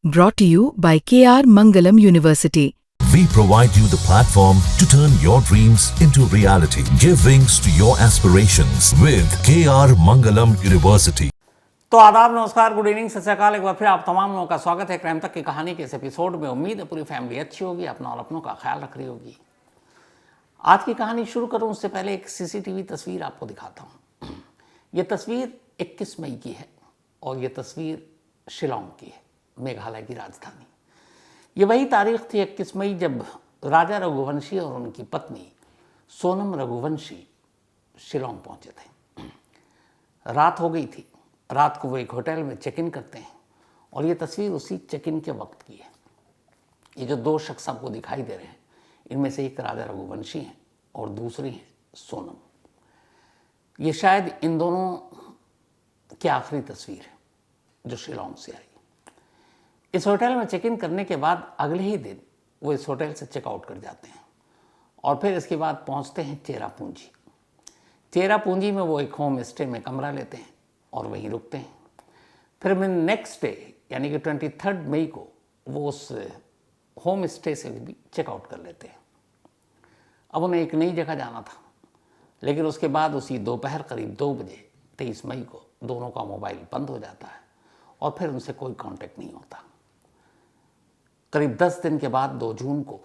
Brought to you by KR Mangalam University. We provide you the platform to turn your dreams into reality. Give wings to your aspirations with KR Mangalam University. तो आदाब, नमस्कार, good evening, सत श्री अकाल। एक बार फिर आप तमाम लोगों का स्वागत है क्राइम तक की कहानी के इस एपिसोड में। उम्मीद है पूरी फैमिली अच्छी होगी, अपना और अपनों का ख्याल रख रही होगी। आज की कहानी शुरू करूं उससे पहले एक सीसीटीवी तस्वीर आपको दिखाता हूं। ये तस्वीर 21 मई की है और ये तस्वीर शिलोंग की है, मेघालय की राजधानी। ये वही तारीख थी 21 मई जब राजा रघुवंशी और उनकी पत्नी सोनम रघुवंशी शिलोंग पहुंचे थे। रात हो गई थी। रात को वो एक होटल में चेक इन करते हैं और ये तस्वीर उसी चेक इन के वक्त की है। ये जो दो शख्स आपको दिखाई दे रहे हैं, इनमें से एक राजा रघुवंशी हैं और दूसरी है सोनम। ये शायद इन दोनों की आखिरी तस्वीर है जो शिलोंग से आई। इस होटल में चेक इन करने के बाद अगले ही दिन वो इस होटल से चेकआउट कर जाते हैं और फिर इसके बाद पहुंचते हैं चेरापूंजी। चेरापूंजी में वो एक होम स्टे में कमरा लेते हैं और वहीं रुकते हैं। फिर मैं नेक्स्ट डे यानी कि 23 मई को वो उस होम स्टे से भी चेकआउट कर लेते हैं। अब उन्हें एक नई जगह जाना था, लेकिन उसके बाद उसी दोपहर करीब 2 बजे 23 मई को दोनों का मोबाइल बंद हो जाता है और फिर उनसे कोई कांटेक्ट नहीं होता। करीब 10 दिन के बाद 2 जून को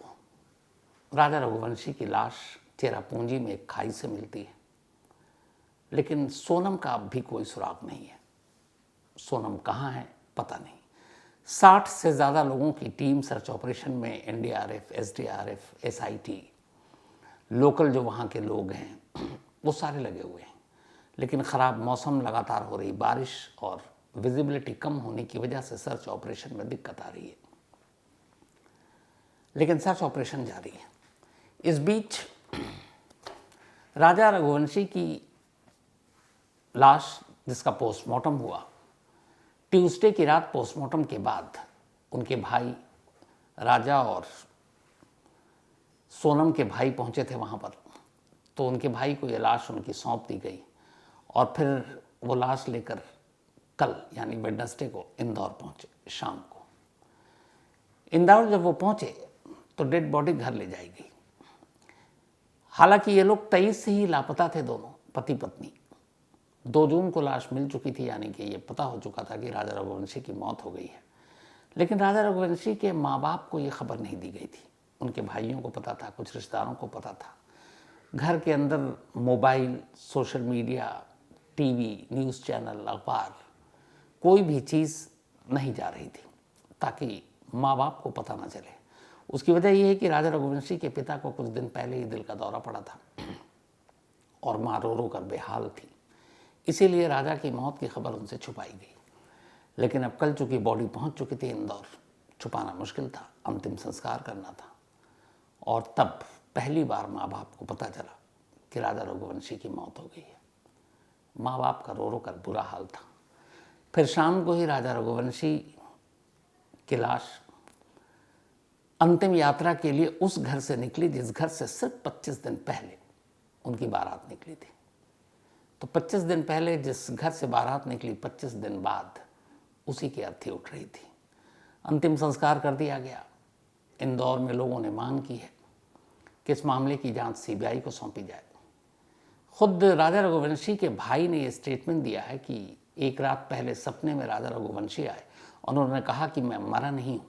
राजा रघुवंशी की लाश चेरापूंजी में एक खाई से मिलती है, लेकिन सोनम का अब भी कोई सुराग नहीं है। सोनम कहाँ है पता नहीं। 60 से ज़्यादा लोगों की टीम सर्च ऑपरेशन में एनडीआरएफ, एसडीआरएफ, एसआईटी, लोकल जो वहाँ के लोग हैं वो सारे लगे हुए हैं, लेकिन ख़राब मौसम, लगातार हो रही बारिश और विजिबिलिटी कम होने की वजह से सर्च ऑपरेशन में दिक्कत आ रही है। लेकिन सर्च ऑपरेशन जारी है। इस बीच राजा रघुवंशी की लाश जिसका पोस्टमार्टम हुआ, ट्यूसडे की रात पोस्टमार्टम के बाद उनके भाई राजा और सोनम के भाई पहुंचे थे वहाँ पर। तो उनके भाई को ये लाश उनकी सौंप दी गई और फिर वो लाश लेकर कल यानी वेडनेसडे को इंदौर पहुंचे शाम को। इंदौर जब वो पहुंचे तो डेड बॉडी घर ले जाई गई। हालांकि ये लोग 23 से ही लापता थे, दोनों पति पत्नी। 2 जून को लाश मिल चुकी थी, यानी कि ये पता हो चुका था कि राजा रघुवंशी की मौत हो गई है। लेकिन राजा रघुवंशी के माँ बाप को ये खबर नहीं दी गई थी। उनके भाइयों को पता था, कुछ रिश्तेदारों को पता था। घर के अंदर mobile, social media, TV, news channel, अखबार, कोई भी चीज़ नहीं जा रही थी ताकि माँ बाप को पता ना चले। उसकी वजह यह है कि राजा रघुवंशी के पिता को कुछ दिन पहले ही दिल का दौरा पड़ा था और माँ रो रो कर बेहाल थी। इसीलिए राजा की मौत की खबर उनसे छुपाई गई। लेकिन अब कल चूँकि बॉडी पहुंच चुकी थी इंदौर, छुपाना मुश्किल था, अंतिम संस्कार करना था। और तब पहली बार माँ बाप को पता चला कि राजा रघुवंशी की मौत हो गई है। माँ बाप का रो रो कर बुरा हाल था। फिर शाम को ही राजा रघुवंशी की लाश अंतिम यात्रा के लिए उस घर से निकली जिस घर से सिर्फ 25 दिन पहले उनकी बारात निकली थी। तो 25 दिन पहले जिस घर से बारात निकली, 25 दिन बाद उसी की अर्थी उठ रही थी। अंतिम संस्कार कर दिया गया। इंदौर में लोगों ने मांग की है कि इस मामले की जांच सीबीआई को सौंपी जाए। खुद राजा रघुवंशी के भाई ने यह स्टेटमेंट दिया है कि एक रात पहले सपने में राजा रघुवंशी आए और उन्होंने कहा कि मैं मरा नहीं हूं,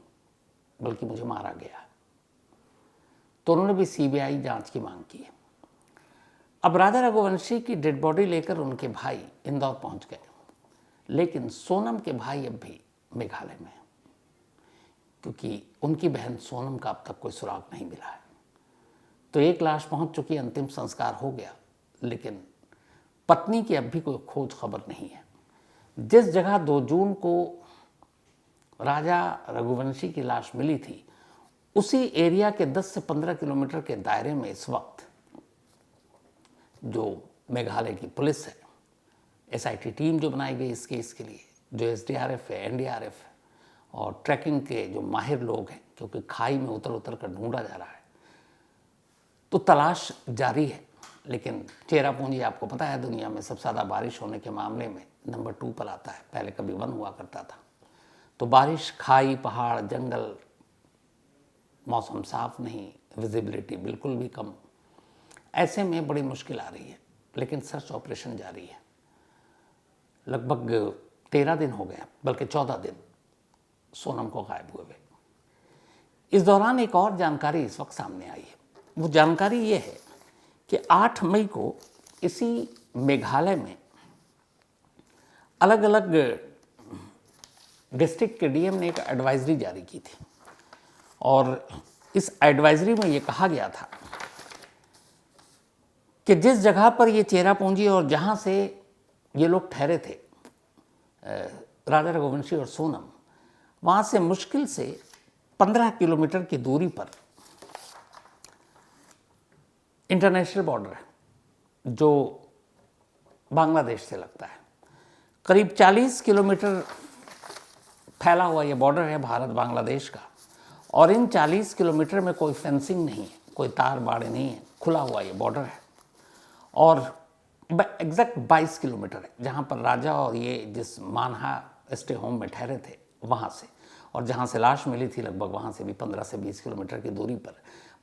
बल्कि मुझे मारा गया है। तो उन्होंने भी सीबीआई जांच की मांग की है। अब राजा रघुवंशी की डेड बॉडी लेकर उनके भाई इंदौर पहुंच गए, लेकिन सोनम के भाई अब भी मेघालय में हैं, क्योंकि उनकी बहन सोनम का अब तक कोई सुराग नहीं मिला है। तो एक लाश पहुंच चुकी, अंतिम संस्कार हो गया, लेकिन पत्नी की अब भी कोई खोज खबर नहीं है। जिस जगह 2 जून को राजा रघुवंशी की लाश मिली थी, उसी एरिया के 10 से 15 किलोमीटर के दायरे में इस वक्त जो मेघालय की पुलिस है, एसआईटी टीम जो बनाई गई इस केस के लिए, जो एसडीआरएफ है, एनडीआरएफ है और ट्रैकिंग के जो माहिर लोग हैं, क्योंकि खाई में उतर उतर कर ढूंढा जा रहा है, तो तलाश जारी है। लेकिन चेरापूंजी आपको पता है दुनिया में सबसे ज़्यादा बारिश होने के मामले में नंबर 2 पर आता है। पहले कभी 1 हुआ करता था। तो बारिश, खाई, पहाड़, जंगल, मौसम साफ नहीं, विजिबिलिटी बिल्कुल भी कम, ऐसे में बड़ी मुश्किल आ रही है। लेकिन सर्च ऑपरेशन जारी है। लगभग 13 दिन हो गए, बल्कि 14 दिन सोनम को गायब हुए हुए। इस दौरान एक और जानकारी इस वक्त सामने आई है। वो जानकारी ये है कि 8 मई को इसी मेघालय में अलग अलग डिस्ट्रिक्ट के डीएम ने एक एडवाइजरी जारी की थी और इस एडवाइजरी में ये कहा गया था कि जिस जगह पर ये चेरापूंजी और जहाँ से ये लोग ठहरे थे, राजा रघुवंशी और सोनम, वहाँ से मुश्किल से 15 किलोमीटर की दूरी पर इंटरनेशनल बॉर्डर है जो बांग्लादेश से लगता है। करीब 40 किलोमीटर फैला हुआ ये बॉर्डर है भारत बांग्लादेश का, और इन 40 किलोमीटर में कोई फेंसिंग नहीं है, कोई तार बाड़े नहीं है, खुला हुआ ये बॉर्डर है। और एग्जैक्ट 22 किलोमीटर है जहाँ पर राजा और ये जिस मानहा स्टे होम में ठहरे थे वहाँ से, और जहाँ से लाश मिली थी लगभग वहाँ से भी 15 से 20 किलोमीटर की दूरी पर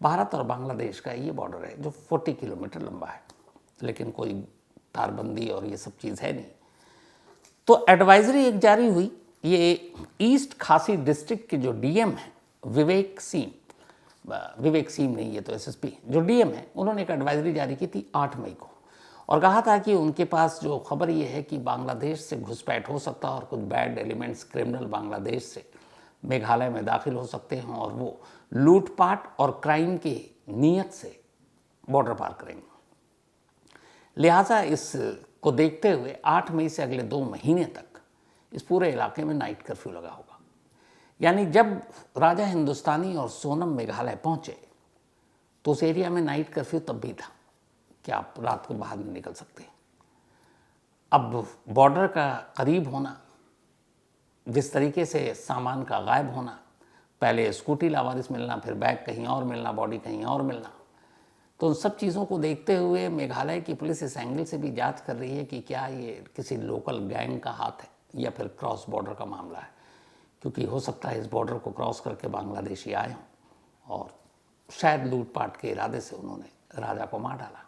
भारत और बांग्लादेश का ये बॉर्डर है जो 40 किलोमीटर लंबा है, लेकिन कोई तारबंदी और ये सब चीज़ है नहीं। तो एडवाइजरी एक जारी हुई। ये ईस्ट खासी डिस्ट्रिक्ट के जो डीएम हैं विवेक सीम नहीं, ये तो एसएसपी, जो डीएम है, उन्होंने एक एडवाइजरी जारी की थी 8 मई को और कहा था कि उनके पास जो खबर ये है कि बांग्लादेश से घुसपैठ हो सकता है और कुछ बैड एलिमेंट्स, क्रिमिनल बांग्लादेश से मेघालय में दाखिल हो सकते हैं और वो लूटपाट और क्राइम की नीयत से बॉर्डर पार करेंगे। लिहाजा इसको देखते हुए 8 मई से अगले 2 महीने तक इस पूरे इलाके में नाइट कर्फ्यू लगा होगा। यानी जब राजा हिंदुस्तानी और सोनम मेघालय पहुंचे तो उस एरिया में नाइट कर्फ्यू तब भी था कि आप रात को बाहर नहीं निकल सकते। अब बॉर्डर का करीब होना, जिस तरीके से सामान का गायब होना, पहले स्कूटी लावारिस मिलना, फिर बैग कहीं और मिलना, बॉडी कहीं और मिलना, तो उन सब चीज़ों को देखते हुए मेघालय की पुलिस इस एंगल से भी जांच कर रही है कि क्या ये किसी लोकल गैंग का हाथ है या फिर क्रॉस बॉर्डर का मामला है, क्योंकि हो सकता है इस बॉर्डर को क्रॉस करके बांग्लादेशी आए हों और शायद लूटपाट के इरादे से उन्होंने राजा को मार डाला।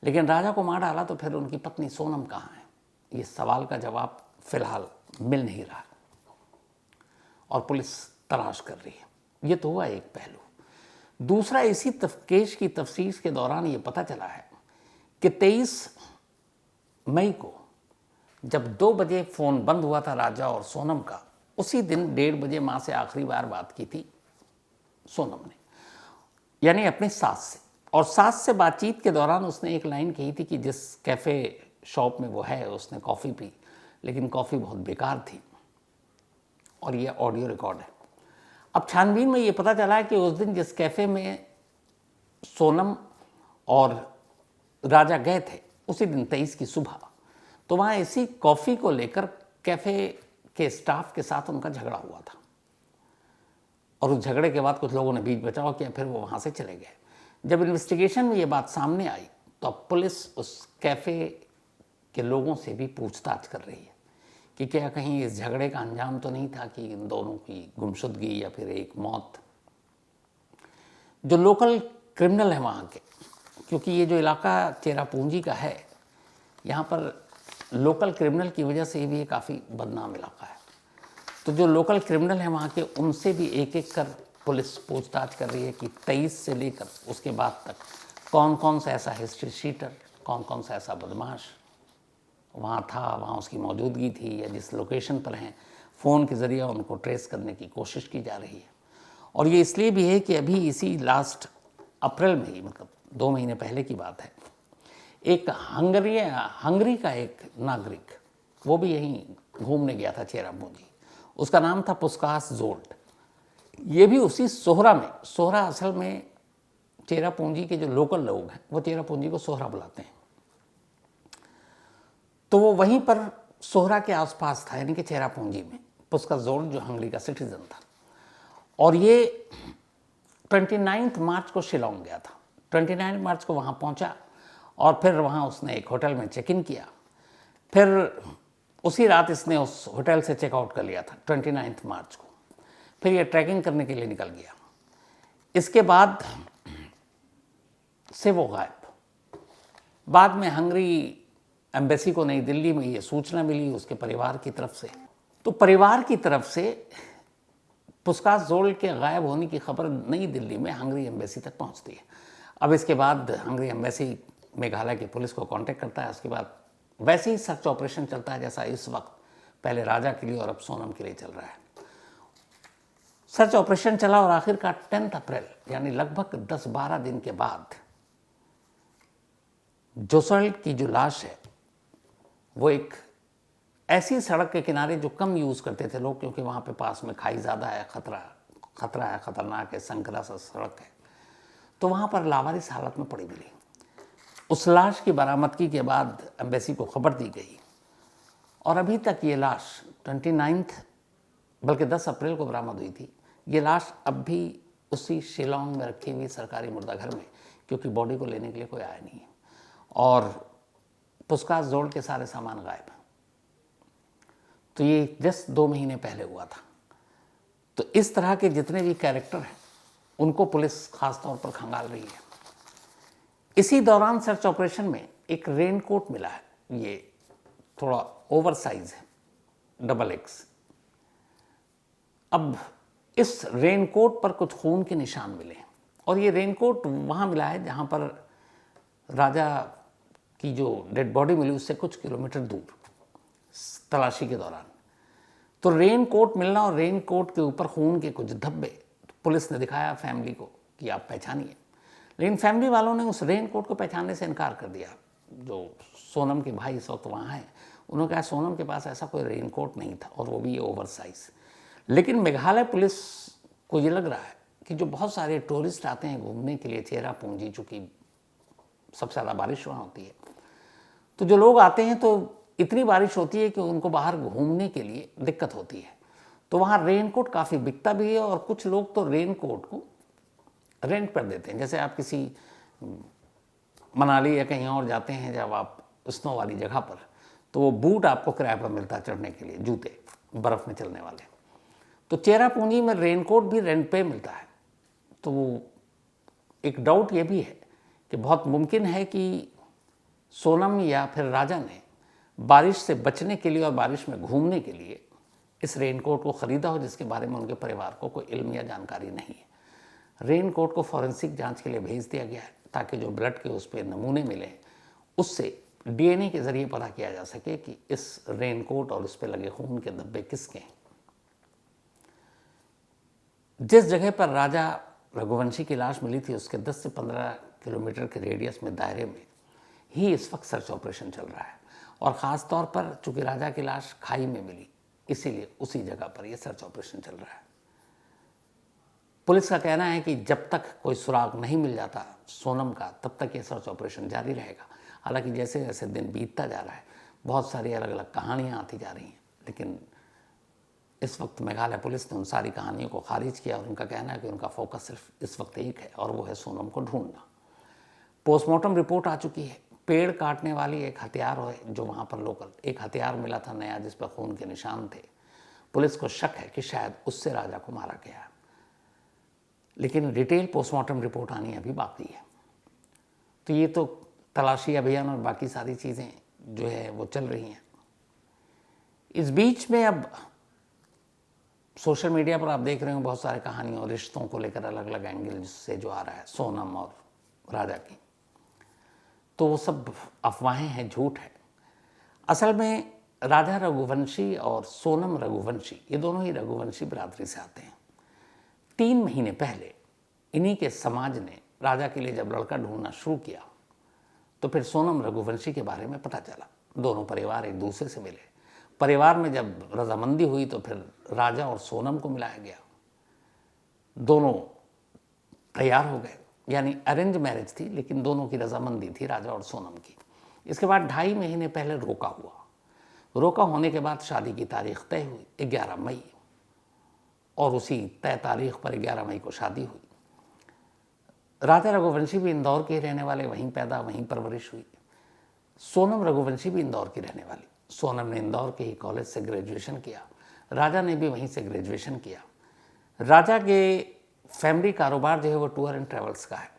लेकिन राजा को मार डाला तो फिर उनकी पत्नी सोनम कहाँ है, ये सवाल का जवाब फिलहाल मिल नहीं रहा और पुलिस तलाश कर रही है। ये तो हुआ एक पहलू। दूसरा, इसी केस की तफ्तीश के दौरान ये पता चला है कि 23 मई को जब 2 बजे फ़ोन बंद हुआ था राजा और सोनम का, उसी दिन 1:30 बजे माँ से आखिरी बार बात की थी सोनम ने, यानी अपनी सास से। और सास से बातचीत के दौरान उसने एक लाइन कही थी कि जिस कैफ़े शॉप में वो है उसने कॉफ़ी पी, लेकिन कॉफ़ी बहुत बेकार थी, और ये ऑडियो रिकॉर्ड है। अब छानबीन में ये पता चला है कि उस दिन जिस कैफ़े में सोनम और राजा गए थे उसी दिन 23 की सुबह, तो वहाँ इसी कॉफ़ी को लेकर कैफ़े के स्टाफ के साथ उनका झगड़ा हुआ था और उस झगड़े के बाद कुछ लोगों ने बीच बचाव किया, फिर वो वहाँ से चले गए। जब इन्वेस्टिगेशन में ये बात सामने आई तो अब पुलिस उस कैफ़े के लोगों से भी पूछताछ कर रही है कि क्या कहीं इस झगड़े का अंजाम तो नहीं था कि इन दोनों की गुमशुदगी या फिर एक मौत। जो लोकल क्रिमिनल है वहाँ के, क्योंकि ये जो इलाका चेरापूंजी का है, यहाँ पर लोकल क्रिमिनल की वजह से भी ये काफ़ी बदनाम इलाका है, तो जो लोकल क्रिमिनल हैं वहाँ के, उनसे भी एक एक कर पुलिस पूछताछ कर रही है कि 23 से लेकर उसके बाद तक कौन कौन सा ऐसा हिस्ट्री शीटर, कौन कौन सा ऐसा बदमाश वहाँ था, वहाँ उसकी मौजूदगी थी, या जिस लोकेशन पर हैं फ़ोन के ज़रिए उनको ट्रेस करने की कोशिश की जा रही है। और ये इसलिए भी है कि अभी इसी लास्ट अप्रैल में ही, मतलब 2 महीने पहले की बात है, एक हंगरी का एक नागरिक, वो भी यहीं घूमने गया था चेरापूंजी, उसका नाम था पुस्कास जोल्ट। ये भी उसी सोहरा में, सोहरा असल में चेरापूंजी के जो लोकल लोग हैं वो चेरापूंजी को सोहरा बुलाते हैं, तो वो वहीं पर सोहरा के आसपास था, यानी कि चेरापूंजी में। पुस्कास जोल्ट जो हंगरी का सिटीजन था, और ये 29 मार्च को शिलोंग गया था। 29 मार्च को वहाँ पहुँचा और फिर वहाँ उसने एक होटल में चेक इन किया। फिर उसी रात इसने उस होटल से चेकआउट कर लिया था 29 मार्च को। फिर ये ट्रैकिंग करने के लिए निकल गया। इसके बाद से वो गायब। बाद में हंगरी एम्बेसी को नई दिल्ली में ये सूचना मिली उसके परिवार की तरफ से। तो परिवार की तरफ से पुस्कास ज़ोल्ड के गायब होने की खबर नई दिल्ली में हंगरी एम्बेसी तक पहुंचती है। अब इसके बाद हंगरी एम्बेसी मेघालय की पुलिस को कांटेक्ट करता है। उसके बाद वैसे ही सर्च ऑपरेशन चलता है जैसा इस वक्त पहले राजा के लिए और अब सोनम के लिए चल रहा है। सर्च ऑपरेशन चला और आखिरकार 10 अप्रैल यानी लगभग 10-12 दिन के बाद जोसेल्ड की जो लाश है वो एक ऐसी सड़क के किनारे जो कम यूज़ करते थे लोग, क्योंकि वहाँ पे पास में खाई ज़्यादा है, खतरा है, खतरनाक है, संकरा सा सड़क है, तो वहाँ पर लावारिस हालत में पड़ी मिली। उस लाश की बरामदगी के बाद एम्बेसी को खबर दी गई और अभी तक ये लाश 29 बल्कि 10 अप्रैल को बरामद हुई थी। ये लाश अब भी उसी शिलोंग में रखी हुई सरकारी मुर्दाघर में, क्योंकि बॉडी को लेने के लिए कोई आया नहीं है और पुस्कास ज़ोल्ड के सारे सामान गायब हैं। तो ये जस्ट 2 महीने पहले हुआ था। तो इस तरह के जितने भी कैरेक्टर हैं उनको पुलिस खास तौर पर खंगाल रही है। इसी दौरान सर्च ऑपरेशन में एक रेनकोट मिला है, ये थोड़ा ओवर साइज है, XX। अब इस रेनकोट पर कुछ खून के निशान मिले और ये रेनकोट वहाँ मिला है जहाँ पर राजा की जो डेड बॉडी मिली उससे कुछ किलोमीटर दूर तलाशी के दौरान। तो रेनकोट मिलना और रेनकोट के ऊपर खून के कुछ धब्बे पुलिस ने दिखाया फैमिली को कि आप पहचानिए, लेकिन फैमिली वालों ने उस रेनकोट को पहचानने से इनकार कर दिया। जो सोनम के भाई इस वक्त वहाँ हैं उन्होंने कहा सोनम के पास ऐसा कोई रेनकोट नहीं था और वो भी ओवर साइज। लेकिन मेघालय पुलिस को ये लग रहा है कि जो बहुत सारे टूरिस्ट आते हैं घूमने के लिए चेरापूंजी, चूँकि सबसे ज़्यादा बारिश वहाँ होती है, तो जो लोग आते हैं तो इतनी बारिश होती है कि उनको बाहर घूमने के लिए दिक्कत होती है। तो वहाँ रेनकोट काफ़ी बिकता भी है और कुछ लोग तो रेनकोट को रेंट पर देते हैं। जैसे आप किसी मनाली या कहीं और जाते हैं जब आप स्नो वाली जगह पर, तो वो बूट आपको किराए पर मिलता है चढ़ने के लिए, जूते बर्फ़ में चलने वाले। तो चेरापूंजी में रेनकोट भी रेंट पे मिलता है। तो एक डाउट ये भी है कि बहुत मुमकिन है कि सोनम या फिर राजा ने बारिश से बचने के लिए और बारिश में घूमने के लिए इस रेनकोट को ख़रीदा हो जिसके बारे में उनके परिवार को कोई इल्म या जानकारी नहीं है। रेनकोट को फॉरेंसिक जांच के लिए भेज दिया गया है ताकि जो ब्लड के उस पर नमूने मिले उससे DNA के ज़रिए पता किया जा सके कि इस रेनकोट और उस पर लगे खून के धब्बे किसके हैं। जिस जगह पर राजा रघुवंशी की लाश मिली थी उसके 10 से 15 किलोमीटर के रेडियस में दायरे में ही इस वक्त सर्च ऑपरेशन चल रहा है और ख़ास तौर पर चूँकि राजा की लाश खाई में मिली इसीलिए उसी जगह पर यह सर्च ऑपरेशन चल रहा है। पुलिस का कहना है कि जब तक कोई सुराग नहीं मिल जाता सोनम का तब तक ये सर्च ऑपरेशन जारी रहेगा। हालांकि जैसे जैसे दिन बीतता जा रहा है बहुत सारी अलग अलग कहानियाँ आती जा रही हैं, लेकिन इस वक्त मेघालय पुलिस ने उन सारी कहानियों को खारिज किया और उनका कहना है कि उनका फोकस सिर्फ इस वक्त एक है और वो है सोनम को ढूंढना। पोस्टमार्टम रिपोर्ट आ चुकी है। पेड़ काटने वाली एक हथियार है जो वहाँ पर लोकल एक हथियार मिला था नया जिस पर खून के निशान थे। पुलिस को शक है कि शायद उससे राजा को मारा गया, लेकिन डिटेल पोस्टमार्टम रिपोर्ट आनी अभी बाकी है। तो ये तो तलाशी अभियान और बाकी सारी चीज़ें जो है वो चल रही हैं। इस बीच में अब सोशल मीडिया पर आप देख रहे हो बहुत सारे कहानियों और रिश्तों को लेकर अलग अलग एंगल से जो आ रहा है सोनम और राजा की, तो वो सब अफवाहें हैं, झूठ है। असल में राजा रघुवंशी और सोनम रघुवंशी ये दोनों ही रघुवंशी बिरादरी से आते हैं। 3 महीने पहले इन्हीं के समाज ने राजा के लिए जब लड़का ढूंढना शुरू किया तो फिर सोनम रघुवंशी के बारे में पता चला। दोनों परिवार एक दूसरे से मिले। परिवार में जब रजामंदी हुई तो फिर राजा और सोनम को मिलाया गया। दोनों तैयार हो गए, यानी अरेंज मैरिज थी लेकिन दोनों की रजामंदी थी राजा और सोनम की। इसके बाद 2.5 महीने पहले रोका हुआ। रोका होने के बाद शादी की तारीख तय हुई 11 मई और उसी तय तारीख पर 11 मई को शादी हुई। राजा रघुवंशी भी इंदौर के रहने वाले, वहीं पैदा वहीं परवरिश हुई। सोनम रघुवंशी भी इंदौर की रहने वाली। सोनम ने इंदौर के ही कॉलेज से ग्रेजुएशन किया, राजा ने भी वहीं से ग्रेजुएशन किया। राजा के फैमिली कारोबार जो है वो टूर एंड ट्रैवल्स का है।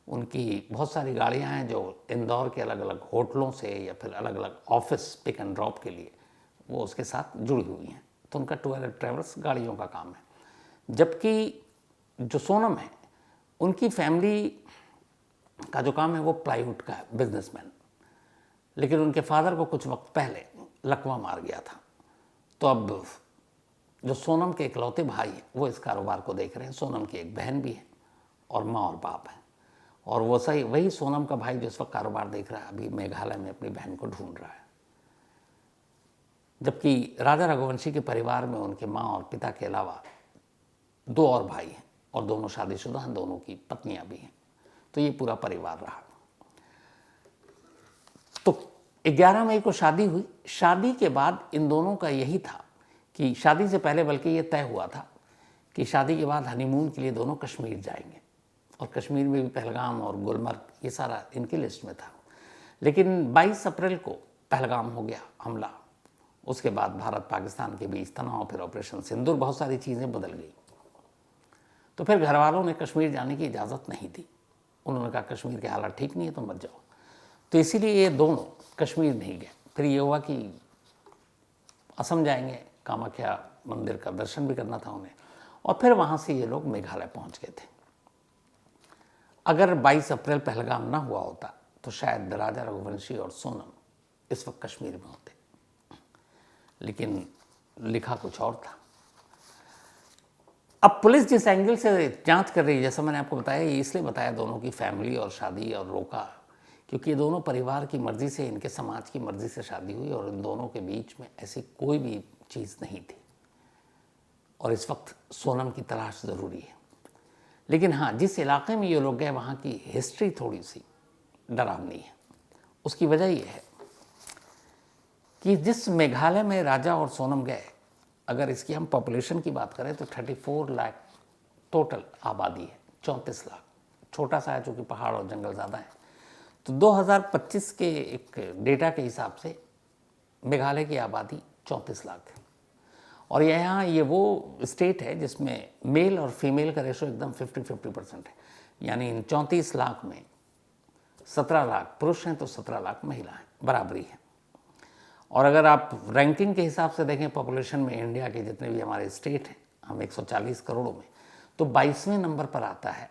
उनकी बहुत सारी गाड़ियां हैं जो इंदौर के अलग अलग होटलों से या फिर अलग अलग ऑफिस पिक एंड ड्रॉप के लिए वो उसके साथ जुड़ी हुई हैं, तो उनका टूर एंड ट्रैवल्स गाड़ियों का काम है। जबकि जो सोनम है उनकी फैमिली का जो काम है वो प्लाईवुड का है, बिजनेसमैन। लेकिन उनके फादर को कुछ वक्त पहले लकवा मार गया था, तो अब जो सोनम के इकलौते भाई हैं वो इस कारोबार को देख रहे हैं। सोनम की एक बहन भी है और माँ और बाप है, और वो सही वही सोनम का भाई जो इस वक्त कारोबार देख रहा है अभी मेघालय में अपनी बहन को ढूंढ रहा है। जबकि राजा रघुवंशी के परिवार में उनके माँ और पिता के अलावा 2 और भाई हैं और दोनों शादीशुदा हैं, दोनों की पत्नियां भी हैं। तो ये पूरा परिवार रहा। तो 11 मई को शादी हुई। शादी के बाद इन दोनों का यही था कि शादी से पहले बल्कि ये तय हुआ था कि शादी के बाद हनीमून के लिए दोनों कश्मीर जाएंगे, और कश्मीर में भी पहलगाम और गुलमर्ग ये सारा इनकी लिस्ट में था। लेकिन 22 अप्रैल को पहलगाम हो गया हमला, उसके बाद भारत पाकिस्तान के बीच तनाव, फिर ऑपरेशन सिंदूर, बहुत सारी चीज़ें बदल गई। तो फिर घर वालों ने कश्मीर जाने की इजाज़त नहीं दी। उन्होंने कहा कश्मीर के हालात ठीक नहीं है, तुम मत जाओ। तो इसीलिए ये दोनों कश्मीर नहीं गए। फिर ये हुआ कि असम जाएंगे, कामाख्या मंदिर का दर्शन भी करना था उन्हें, और फिर वहाँ से ये लोग मेघालय पहुँच गए थे। अगर 22 अप्रैल पहलगाम ना हुआ होता तो शायद राजा रघुवंशी और सोनम इस वक्त कश्मीर में होते, लेकिन लिखा कुछ और था। अब पुलिस जिस एंगल से जांच कर रही है, जैसा मैंने आपको बताया, ये इसलिए बताया दोनों की फैमिली और शादी और रोका, क्योंकि ये दोनों परिवार की मर्जी से, इनके समाज की मर्जी से शादी हुई, और इन दोनों के बीच में ऐसी कोई भी चीज़ नहीं थी। और इस वक्त सोनम की तलाश ज़रूरी है। लेकिन हाँ, जिस इलाके में ये लोग गए वहाँ की हिस्ट्री थोड़ी सी डरावनी है। उसकी वजह ये है कि जिस मेघालय में राजा और सोनम गए, अगर इसकी हम पॉपुलेशन की बात करें तो 34 लाख टोटल आबादी है, 34 लाख। छोटा सा है चूँकि पहाड़ और जंगल ज़्यादा है। तो 2025 के एक डेटा के हिसाब से मेघालय की आबादी 34 लाख है। और यहाँ ये वो स्टेट है जिसमें मेल और फीमेल का रेशो एकदम 50-50% है। यानी इन 34 लाख में 17 लाख पुरुष हैं तो 17 लाख महिला हैं, बराबरी है। और अगर आप रैंकिंग के हिसाब से देखें पॉपुलेशन में, इंडिया के जितने भी हमारे स्टेट हैं, हम 140 करोड़ों में, तो 22वें नंबर पर आता है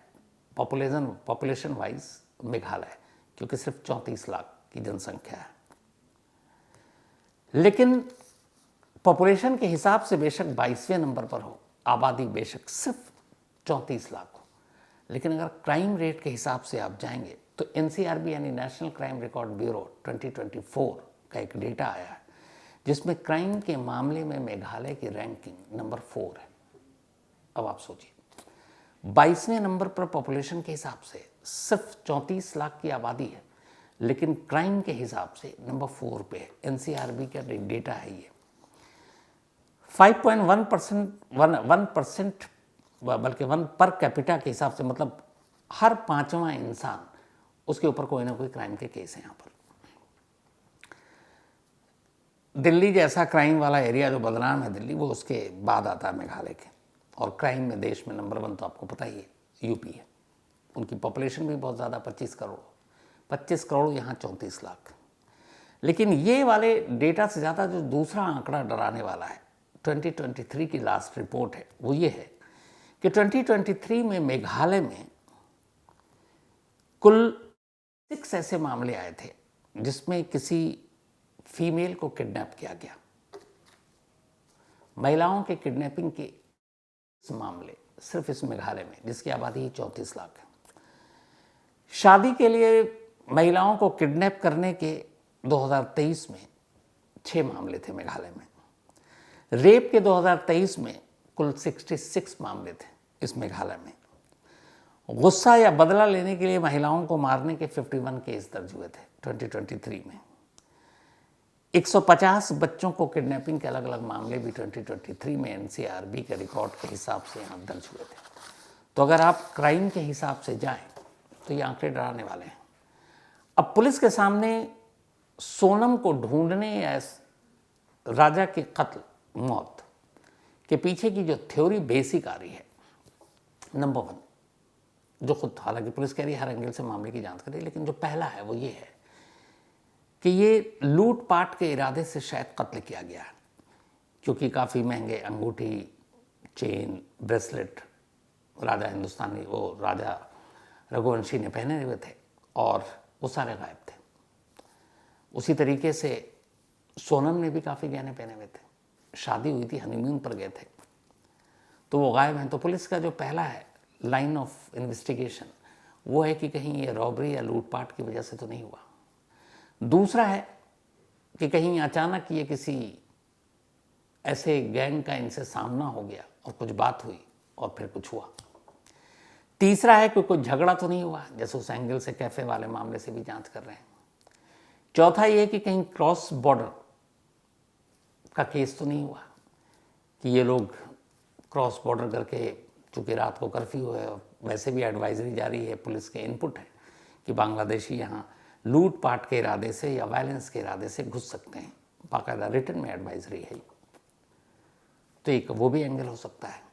पॉपुलेशन वाइज मेघालय, क्योंकि सिर्फ 34 लाख की जनसंख्या है। लेकिन पॉपुलेशन के हिसाब से बेशक 22वें नंबर पर हो, आबादी बेशक सिर्फ 34 लाख हो, लेकिन अगर क्राइम रेट के हिसाब से आप जाएंगे तो NCRB यानी नेशनल क्राइम रिकॉर्ड ब्यूरो 2024 का एक डेटा आया है जिसमें क्राइम के मामले में मेघालय की रैंकिंग नंबर 4 है। अब आप सोचिए, 22वें नंबर पर पॉपुलेशन के हिसाब से सिर्फ 34 लाख की आबादी है, लेकिन क्राइम के हिसाब से नंबर 4 पे है। NCRB का डेटा है ये। 1% बल्कि 1 पर कैपिटा के हिसाब से, मतलब हर 5वां इंसान उसके ऊपर कोई ना कोई क्राइम के केस है। यहाँ पर दिल्ली जैसा क्राइम वाला एरिया जो बदनाम है दिल्ली, वो उसके बाद आता है मेघालय के। और क्राइम में देश में नंबर 1 तो आपको पता ही है यूपी है। उनकी पॉपुलेशन भी बहुत ज़्यादा, 25 करोड़, यहाँ 34 लाख। लेकिन ये वाले डेटा से ज़्यादा जो दूसरा आंकड़ा डराने वाला है, 2023 की लास्ट रिपोर्ट है, वो ये है कि 2023 में मेघालय में कुल 6 ऐसे मामले आए थे जिसमें किसी फीमेल को किडनैप किया गया। महिलाओं के किडनैपिंग के मामले सिर्फ इस मेघालय में, जिसकी आबादी ही 34 लाख है। शादी के लिए महिलाओं को किडनैप करने के 2023 में 6 मामले थे मेघालय में। रेप के 2023 में कुल 66 मामले थे इस मेघालय में। गुस्सा या बदला लेने के लिए महिलाओं को मारने के 51 केस दर्ज हुए थे 2023 में। 150 बच्चों को किडनैपिंग के अलग अलग मामले भी 2023 में NCRB के रिकॉर्ड के हिसाब से यहाँ दर्ज हुए थे। तो अगर आप क्राइम के हिसाब से जाएं तो ये आंकड़े डराने वाले हैं। अब पुलिस के सामने सोनम को ढूंढने या राजा के कत्ल, मौत के पीछे की जो थ्योरी बेसिक आ रही है, नंबर 1, जो खुद हालांकि पुलिस कह रही है हर एंगल से मामले की जांच कर रही है, लेकिन जो पहला है वो ये है कि ये लूटपाट के इरादे से शायद कत्ल किया गया है, क्योंकि काफ़ी महंगे अंगूठी, चेन, ब्रेसलेट राजा रघुवंशी ने पहने हुए थे और वो सारे गायब थे। उसी तरीके से सोनम ने भी काफ़ी गहने पहने हुए थे, शादी हुई थी, हनीमून पर गए थे, तो वो गायब हैं। तो पुलिस का जो पहला है लाइन ऑफ इन्वेस्टिगेशन वो है कि कहीं ये रॉबरी या लूटपाट की वजह से तो नहीं हुआ। दूसरा है कि कहीं अचानक ये किसी ऐसे गैंग का इनसे सामना हो गया और कुछ बात हुई और फिर कुछ हुआ। तीसरा है कि कोई झगड़ा तो नहीं हुआ, जैसे उस एंगल से कैफे वाले मामले से भी जांच कर रहे हैं। चौथा ये कि कहीं क्रॉस बॉर्डर का केस तो नहीं हुआ कि ये लोग क्रॉस बॉर्डर करके, चूँकि रात को कर्फ्यू है और वैसे भी एडवाइजरी जारी है, पुलिस के इनपुट है कि बांग्लादेशी यहाँ लूटपाट के इरादे से या वायलेंस के इरादे से घुस सकते हैं, बाकायदा रिटर्न में एडवाइजरी है। तो एक वो भी एंगल हो सकता है।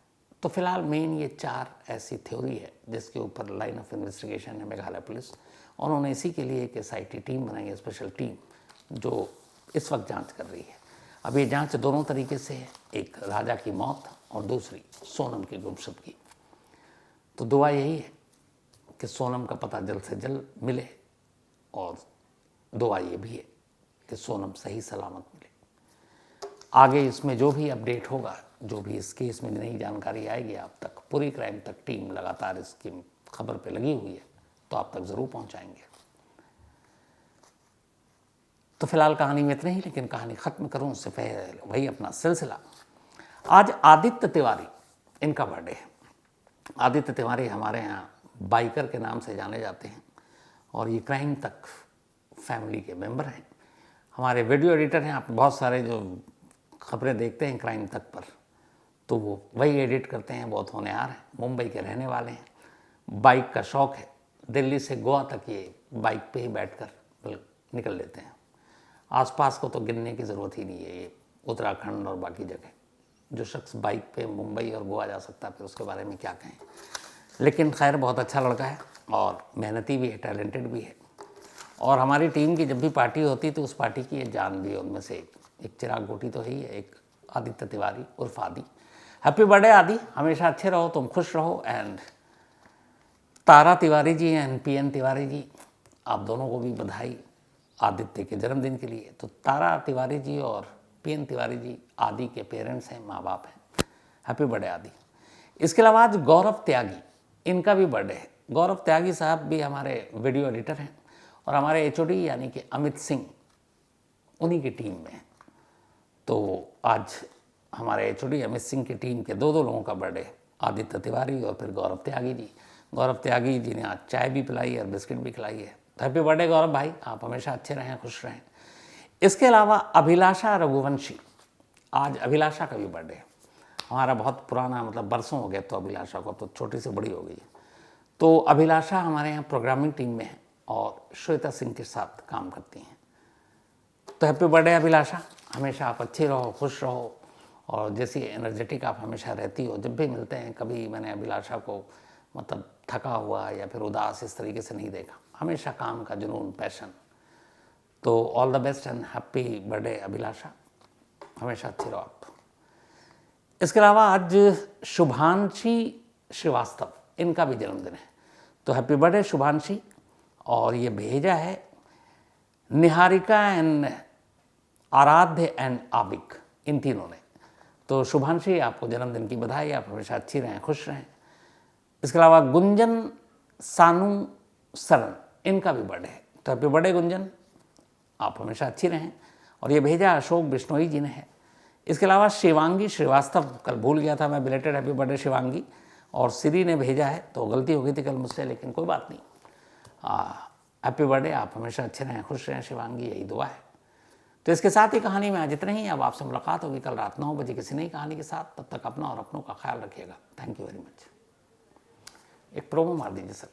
तो फिलहाल मेन ये 4 ऐसी थ्योरी है जिसके ऊपर लाइन ऑफ इन्वेस्टिगेशन है मेघालय पुलिस, और उन्होंने इसी के लिए एक SIT टीम बनाई है, स्पेशल टीम, जो इस वक्त जांच कर रही है। अब ये जांच दोनों तरीके से है, एक राजा की मौत और दूसरी सोनम की गुमशुद की। तो दुआ यही है कि सोनम का पता जल्द से जल्द मिले, और दुआ ये भी है कि सोनम सही सलामत मिले। आगे इसमें जो भी अपडेट होगा, जो भी इस केस में नई जानकारी आएगी आप तक, पूरी क्राइम तक टीम लगातार इसकी खबर पे लगी हुई है, तो आप तक ज़रूर पहुंचाएंगे। तो फिलहाल कहानी में इतना ही, लेकिन कहानी ख़त्म करूं उससे पहले वही अपना सिलसिला। आज आदित्य तिवारी, इनका बर्थडे है। आदित्य तिवारी हमारे यहाँ बाइकर के नाम से जाने जाते हैं और ये क्राइम तक फैमिली के मेंबर हैं। हमारे वीडियो एडिटर हैं, आप बहुत सारे जो खबरें देखते हैं क्राइम तक पर, तो वो वही एडिट करते हैं, बहुत होनहार हैं, मुंबई के रहने वाले हैं, बाइक का शौक़ है, दिल्ली से गोवा तक ये बाइक पे ही बैठकर निकल लेते हैं। आसपास को तो गिनने की ज़रूरत ही नहीं है, ये उत्तराखंड और बाकी जगह, जो शख्स बाइक पे मुंबई और गोवा जा सकता है फिर उसके बारे में क्या कहें। लेकिन खैर बहुत अच्छा लड़का है और मेहनती भी है, टैलेंटेड भी है। और हमारी टीम की जब भी पार्टी होती तो उस पार्टी की ये जान भी है, उनमें से एक चिराग गोटी तो ही है, एक आदित्य तिवारी उर्फ आदि। हैप्पी बर्थडे आदि, हमेशा अच्छे रहो, तुम खुश रहो। And Tara Tiwari ji and PN Tiwari ji, आप दोनों को भी बधाई आदित्य के जन्मदिन के लिए। तो तारा तिवारी जी और PN तिवारी जी आदि के पेरेंट्स हैं, माँ बाप हैं। हैप्पी बर्थडे आदि। इसके अलावा आज गौरव त्यागी, इनका भी बर्थडे है। गौरव त्यागी साहब भी हमारे वीडियो एडिटर हैं और हमारे HOD यानी कि अमित सिंह उन्हीं की टीम में हैं। तो आज हमारे HOD अमित सिंह की टीम के 2 लोगों का बर्थडे है, आदित्य तिवारी और फिर गौरव त्यागी जी। गौरव त्यागी जी ने आज चाय भी पिलाई और बिस्किट भी खिलाई है। तो हैप्पी बर्थडे गौरव भाई, आप हमेशा अच्छे रहें, खुश रहें। इसके अलावा अभिलाषा रघुवंशी, आज अभिलाषा का भी बर्थडे है। हमारा बहुत पुराना, मतलब बरसों हो गए तो अभिलाषा को, तो छोटी से बड़ी हो गई है। तो अभिलाषा हमारे यहाँ प्रोग्रामिंग टीम में है और श्वेता सिंह के साथ काम करती हैं। तो हैप्पी बर्थडे अभिलाषा, हमेशा आप अच्छे रहो, खुश रहो, और जैसी एनर्जेटिक आप हमेशा रहती हो। जब भी मिलते हैं, कभी मैंने अभिलाषा को मतलब थका हुआ या फिर उदास इस तरीके से नहीं देखा, हमेशा काम का जुनून, पैशन। तो all the best and happy birthday Abhilasha, हमेशा अच्छे रहो आप। इसके अलावा आज शुभांशी श्रीवास्तव, इनका भी जन्मदिन है। तो हैप्पी बर्थडे शुभांशी। और ये भेजा है निहारिका एंड आराध्य एंड आबिक, इन तीनों ने। तो शुभांशी, आपको जन्मदिन की बधाई, आप हमेशा अच्छी रहें, खुश रहें। इसके अलावा गुंजन सानू सरन, इनका भी बर्थडे है। तो हैप्पी बर्थडे गुंजन, आप हमेशा अच्छी रहें। और ये भेजा अशोक बिश्नोई जी ने है। इसके अलावा शिवांगी श्रीवास्तव, कल भूल गया था मैं, बिलेटेड हैप्पी बर्थडे शिवांगी। और सिरी ने भेजा है, तो गलती हो गई थी कल मुझसे, लेकिन कोई बात नहीं। हैप्पी बर्थडे, आप हमेशा अच्छे रहें, खुश रहें शिवांगी, यही दुआ है। तो इसके साथ ही कहानी में आज इतना ही। अब आपसे मुलाकात होगी कल रात 9 बजे किसी नई कहानी के साथ। तब तक अपना और अपनों का ख्याल रखिएगा। Thank you very much. एक प्रोमो मार दीजिए सर।